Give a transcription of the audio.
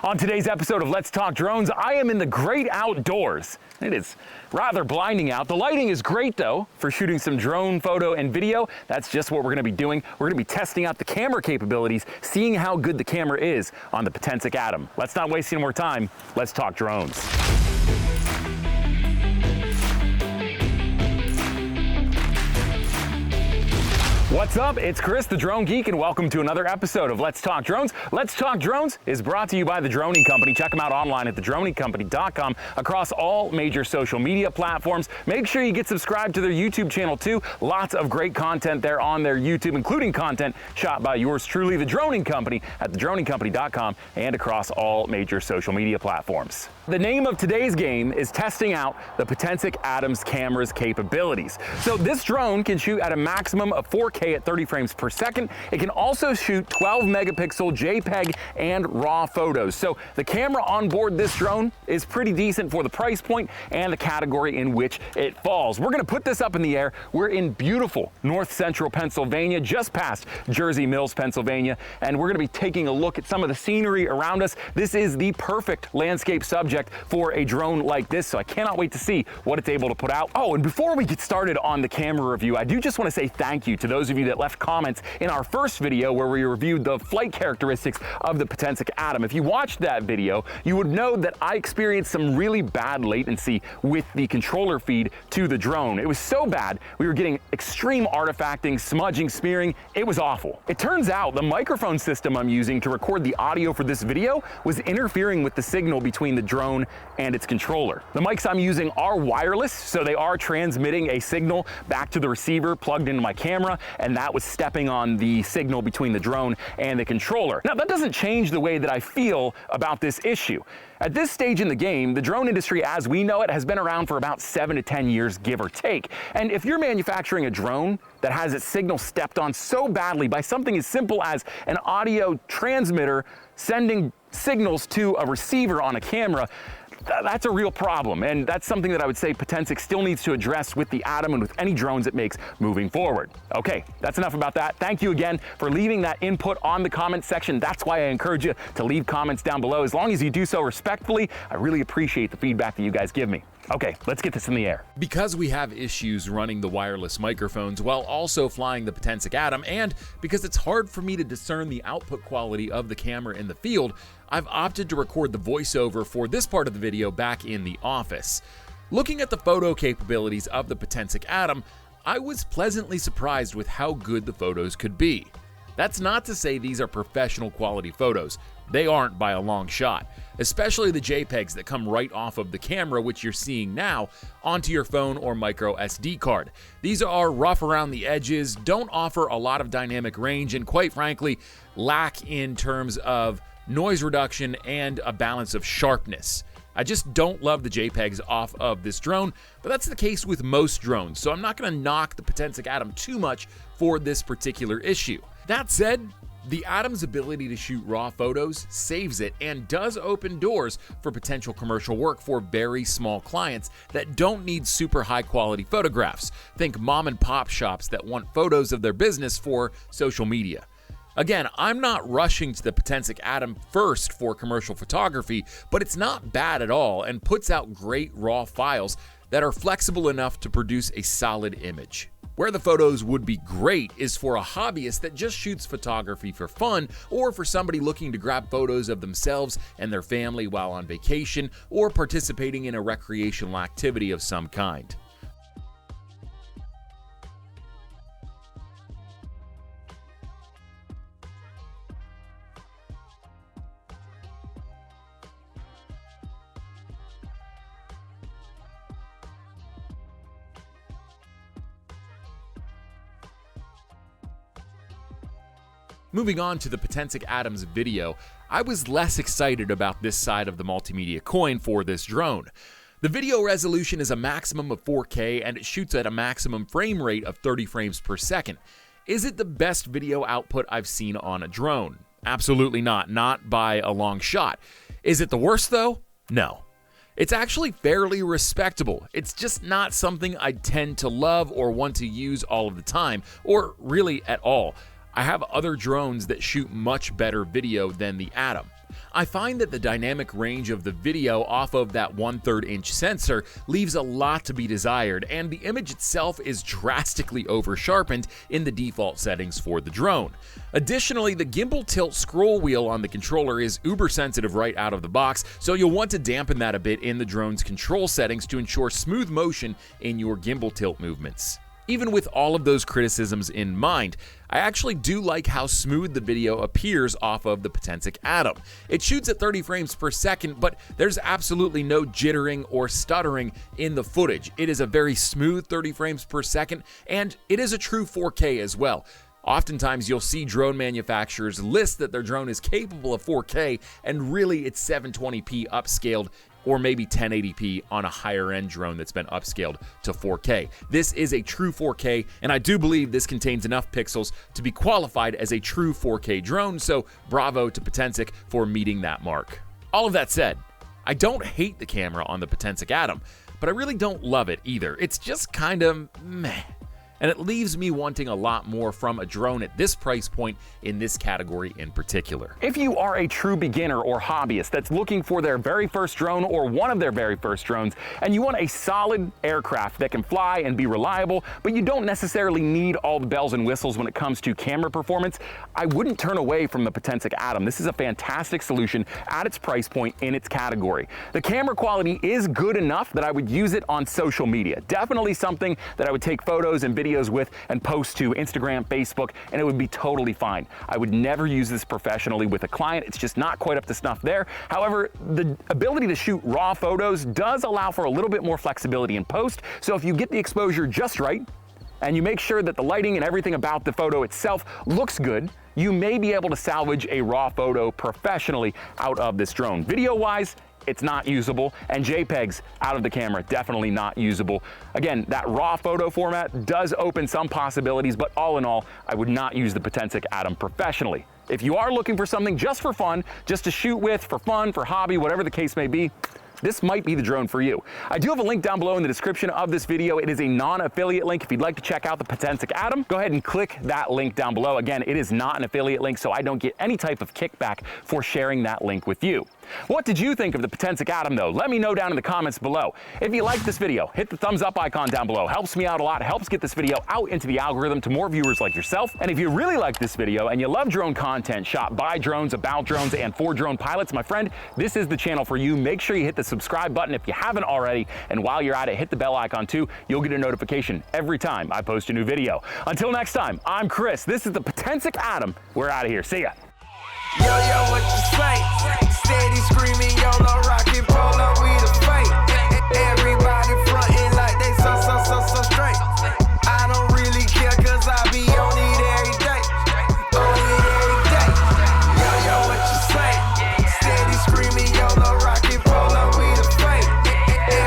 On today's episode of Let's Talk Drones, I am in the great outdoors. It is rather blinding out. The lighting is great though for shooting some drone photo and video. That's just what we're going to be doing. We're going to be testing out the camera capabilities, seeing how good the camera is on the Potensic Atom. Let's not waste any more time. Let's talk drones. What's up? It's Chris, the Drone Geek, and welcome to another episode of Let's Talk Drones. Let's Talk Drones is brought to you by the Touting Company. Check them out online at thedroningcompany.com across all major social media platforms. Make sure you get subscribed to their YouTube channel too. Lots of great content there on their YouTube, including content shot by yours truly, the Touting Company, at thedroningcompany.com and across all major social media platforms. The name of today's game is testing out the Potensic Atom's camera's capabilities. So this drone can shoot at a maximum of 4K at 30 frames per second. It can also shoot 12 megapixel JPEG and RAW photos. So the camera on board this drone is pretty decent for the price point and the category in which it falls. We're gonna put this up in the air. We're in beautiful north central Pennsylvania, just past Jersey Mills, Pennsylvania, and we're gonna be taking a look at some of the scenery around us. This is the perfect landscape subject for a drone like this, so I cannot wait to see what it's able to put out. Oh, and before we get started on the camera review, I do just want to say thank you to those of you that left comments in our first video where we reviewed the flight characteristics of the Potensic Atom. If you watched that video, you would know that I experienced some really bad latency with the controller feed to the drone. It was so bad, we were getting extreme artifacting, smudging, smearing. It was awful. It turns out the microphone system I'm using to record the audio for this video was interfering with the signal between the drone and its controller. The mics I'm using are wireless, so they are transmitting a signal back to the receiver plugged into my camera, and that was stepping on the signal between the drone and the controller. Now, that doesn't change the way that I feel about this issue. At this stage in the game, the drone industry as we know it has been around for about 7 to 10 years, give or take. And if you're manufacturing a drone that has its signal stepped on so badly by something as simple as an audio transmitter sending signals to a receiver on a camera, that's a real problem, and that's something that I would say Potensic still needs to address with the Atom and with any drones it makes moving forward. Okay, that's enough about that. Thank you again for leaving that input on the comment section. That's why I encourage you to leave comments down below. As long as you do so respectfully, I really appreciate the feedback that you guys give me. Okay, let's get this in the air. Because we have issues running the wireless microphones while also flying the Potensic Atom, and because it's hard for me to discern the output quality of the camera in the field, I've opted to record the voiceover for this part of the video back in the office. Looking at the photo capabilities of the Potensic Atom, I was pleasantly surprised with how good the photos could be. That's not to say these are professional quality photos. They aren't by a long shot, especially the JPEGs that come right off of the camera, which you're seeing now, onto your phone or micro SD card. These are rough around the edges, don't offer a lot of dynamic range, and quite frankly, lack in terms of noise reduction and a balance of sharpness. I just don't love the JPEGs off of this drone, but that's the case with most drones, so I'm not going to knock the Potensic Atom too much for this particular issue. That said, the Atom's ability to shoot raw photos saves it and does open doors for potential commercial work for very small clients that don't need super high quality photographs. Think mom and pop shops that want photos of their business for social media. Again, I'm not rushing to the Potensic Atom first for commercial photography, but it's not bad at all and puts out great raw files that are flexible enough to produce a solid image. Where the photos would be great is for a hobbyist that just shoots photography for fun, or for somebody looking to grab photos of themselves and their family while on vacation or participating in a recreational activity of some kind. Moving on to the Potensic Atom's video, I was less excited about this side of the multimedia coin for this drone. The video resolution is a maximum of 4K and it shoots at a maximum frame rate of 30 frames per second. Is it the best video output I've seen on a drone? Absolutely not by a long shot. Is it the worst though? No. It's actually fairly respectable. It's just not something I tend to love or want to use all of the time, or really at all. I have other drones that shoot much better video than the Atom. I find that the dynamic range of the video off of that 1/3 inch sensor leaves a lot to be desired, and the image itself is drastically over-sharpened in the default settings for the drone. Additionally, the gimbal tilt scroll wheel on the controller is uber sensitive right out of the box, so you'll want to dampen that a bit in the drone's control settings to ensure smooth motion in your gimbal tilt movements. Even with all of those criticisms in mind, I actually do like how smooth the video appears off of the Potensic Atom. It shoots at 30 frames per second, but there's absolutely no jittering or stuttering in the footage. It is a very smooth 30 frames per second, and it is a true 4K as well. Oftentimes, you'll see drone manufacturers list that their drone is capable of 4K, and really it's 720p upscaled, or maybe 1080p on a higher-end drone that's been upscaled to 4K. This is a true 4K, and I do believe this contains enough pixels to be qualified as a true 4K drone, so bravo to Potensic for meeting that mark. All of that said, I don't hate the camera on the Potensic Atom, but I really don't love it either. It's just kind of meh. And it leaves me wanting a lot more from a drone at this price point in this category in particular. If you are a true beginner or hobbyist that's looking for their very first drone or one of their very first drones, and you want a solid aircraft that can fly and be reliable, but you don't necessarily need all the bells and whistles when it comes to camera performance, I wouldn't turn away from the Potensic Atom. This is a fantastic solution at its price point in its category. The camera quality is good enough that I would use it on social media. Definitely something that I would take photos and videos with and post to Instagram, Facebook, and it would be totally fine. I would never use this professionally with a client. It's just not quite up to snuff there. However, the ability to shoot raw photos does allow for a little bit more flexibility in post. So if you get the exposure just right, and you make sure that the lighting and everything about the photo itself looks good, you may be able to salvage a raw photo professionally out of this drone. Video-wise, it's not usable, and JPEGs out of the camera, definitely not usable. Again, that raw photo format does open some possibilities, but all in all, I would not use the Potensic Atom professionally. If you are looking for something just for fun, just to shoot with, for fun, for hobby, whatever the case may be, this might be the drone for you. I do have a link down below in the description of this video. It is a non-affiliate link. If you'd like to check out the Potensic Atom, go ahead and click that link down below. Again, it is not an affiliate link, so I don't get any type of kickback for sharing that link with you. What did you think of the Potensic Atom though? Let me know down in the comments below. If you liked this video, hit the thumbs up icon down below. Helps me out a lot, helps get this video out into the algorithm to more viewers like yourself. And if you really like this video and you love drone content shot by drones, about drones, and for drone pilots, my friend, this is the channel for you. Make sure you hit the subscribe button if you haven't already. And while you're at it, hit the bell icon too. You'll get a notification every time I post a new video. Until next time, I'm Chris. This is the Potensic Atom. We're out of here. See ya. Yo, what you say? Steady scream.